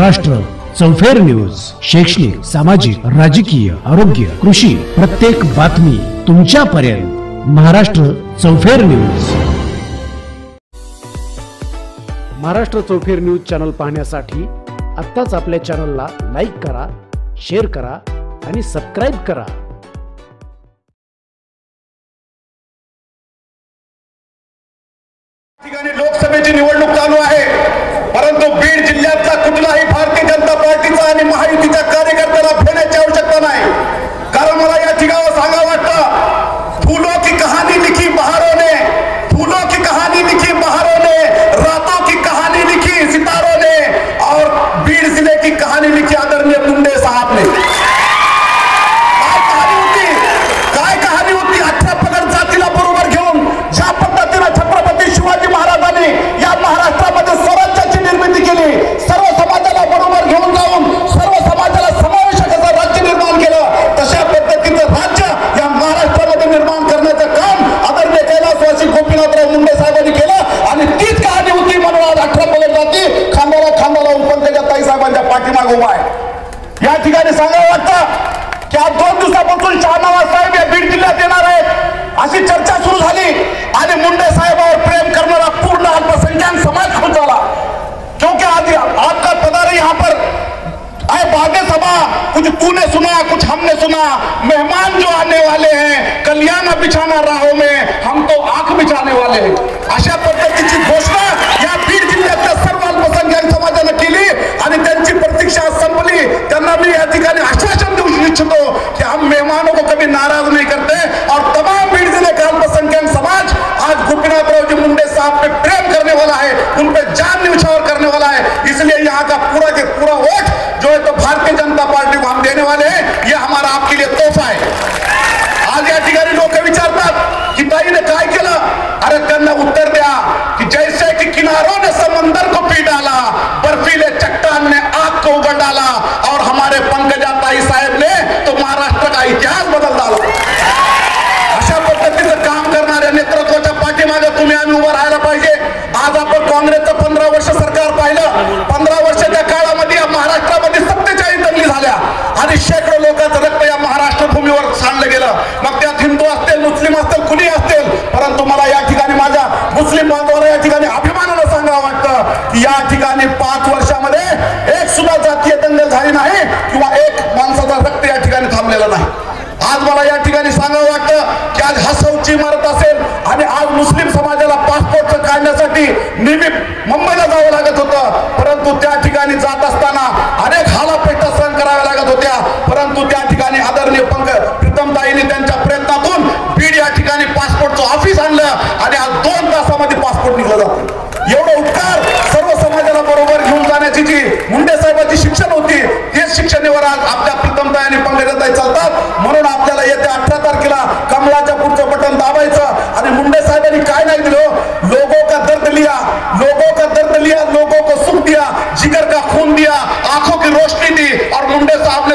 महाराष्ट्र चौफेर न्यूज. शैक्षणिक, सामाजिक, राजकीय, आरोग्य, कृषी प्रत्येक बातमी तुमच्यापर्यंत. महाराष्ट्र चौफेर न्यूज. महाराष्ट्र चौफेर न्यूज चॅनल पाहण्यासाठी आत्ताच आपल्या चॅनलला लाईक करा, शेअर करा आणि सबस्क्राइब करा. ठिकाणी लोकसभेची निवडणूक चालू आहे, परंतु बीड जिल्ह्यातला कुठलाही भारतीय जनता पार्टीचा आणि महायुतीच्या कार्यकर्त्याला भेटण्याची आवश्यकता नाही. कारण मला या ठिकाणी सांगावं वाटतं, फूलों की कहानी लिखी बहारों ने, फूलों की कहानी लिखी बहारों ने, रातों की कहानी लिखी सितारों ने और बीड जिले की कहानी लिखी आदरणीय मुंडे साहब ने. काय कहानी होती? 18 पगड जातीला बरोबर घेऊन ज्या पद्धतीने छत्रपती शिवाजी महाराजांनी या महाराष्ट्रामध्ये स्वराज्याची निर्मिती केली, सर्व समाजाला बरोबर घेऊन जाऊन सर्व समाजाला समावेशक असं राज्य निर्माण केलं, तशा पद्धतीचं राज्य या महाराष्ट्रामध्ये निर्माण करण्याचं काम आदरणीय कैलासवासी गोपीनाथराव मुंडे साहेबांनी केलं. आणि तीच कहाणी होती म्हणून आज 18 पगड जाती खांद्याला खांदा लावून पंकजा ताई साहेबांच्या पाठीमागे उभा आहे. या ठिकाणी सांगावं वाटतं की आज 2 दिवसापासून शहानवाज साहेब या बीड जिल्ह्यात येणार आहेत अशी चर्चा सुरू झाली आणि मुंडे साहेबांवर प्रेम करणारा पूर्ण अल्पसंख्याक समाज खुश झाला. क्योंकि आज आपका पधार यहाँ पर आए बागे सभा, कुछ तूने सुना कुछ हमने सुना, मेहमान जो आने वाले हैं कल्याण बिछाना राहों में, हम तो आंख बिछाने वाले हैं. अशा पद्धतीची घोषणा या बीड जिल्ह्यातल्या सर्व अल्पसंख्याक समाजानं केली आणि त्यांची प्रतीक्षा संपली. त्यांना मी या ठिकाणी आश्वासन देऊ इच्छितो कि हम मेहमानों को कभी नाराज नहीं करते और तमाम बीड जिले का अल्पसंख्यक समाज आज गोपीनाथराव जी मुंडे साहब पे प्रेम करने वाला है, उन पे जान न्यौछावर करने वाला है. इसलिए यहाँ का पूरा के पूरा वोट जो है तो भारतीय जनता पार्टी को हम देने वाले हैं. ये हमारा आपके लिए तोहफा है. आज या ठिकाणी लोक विचारतात की ताईने काय केलं. अरे त्यांना उत्तर द्या कि जैसे कि किनारों ने समंदर को पी डाला, बर्फीले चट्टान ने आग को उगल डाला और हमारे पंकजा ताई साहेब ने तो महाराष्ट्र का इतिहास बदल डाला. अशा पद्धतीचं काम करणाऱ्या नेतृत्वाच्या पाठीमागे तुम्ही आम्ही उभं राहायला पाहिजे. आज आपण काँग्रेसचं 15 वर्ष सरकार पाहिलं. 15 वर्षाच्या काळामध्ये या महाराष्ट्रामध्ये 47 दंगली झाल्या आणि शेकडो लोकांचं रक्त या महाराष्ट्र भूमीवर सांडलं गेलं. मग त्यात हिंदू असतील, मुस्लिम असतील, कुणी असतील. परंतु मला या ठिकाणी माझ्या मुस्लिम बांधवांना या ठिकाणी अभिमानानं सांगावं वाटतं की या ठिकाणी 5 वर्षामध्ये एक सुद्धा जातीय दंगल झाली नाही किंवा एक माणसाचा रक्त या ठिकाणी थांबलेला नाही. आज मला या ठिकाणी सांगावं वाटतं की आज हसवची इमारत असेल आणि आज मुस्लिम समाजाला पासपोर्ट काढण्यासाठी नेहमी मुंबईला जावं लागत होतं, परंतु त्या ठिकाणी जात असताना अनेक हालापेटा सहन कराव्या लागत होत्या. परंतु त्या ठिकाणी आदरणीय प्रीतमताईंनी त्यांच्या प्रयत्नातून बीड या ठिकाणी पासपोर्टचं ऑफिस आणलं आणि आज 2 तासामध्ये पासपोर्ट निघलं जातं. एवढं उपकार सर्व समाजाला बरोबर घेऊन जाण्याची जी मुंडे साहेबांची शिक्षण होती तेच शिक्षणेवर आज आपल्या प्रीतमताई आणि पंकजाताई चालतात. म्हणून आपल्याला येत्या 18 तारखेला कमळाच्या पुढचं बटन दाबायचं आणि मुंडे साहेबांनी काय नाही दिलं, लोगों का दर्द लिया, लोगों का दर्द लिया, लोगों को सुख दिया, जिगर का खून दिया, आंखों की रोशनी दी और मुंडे साहब ने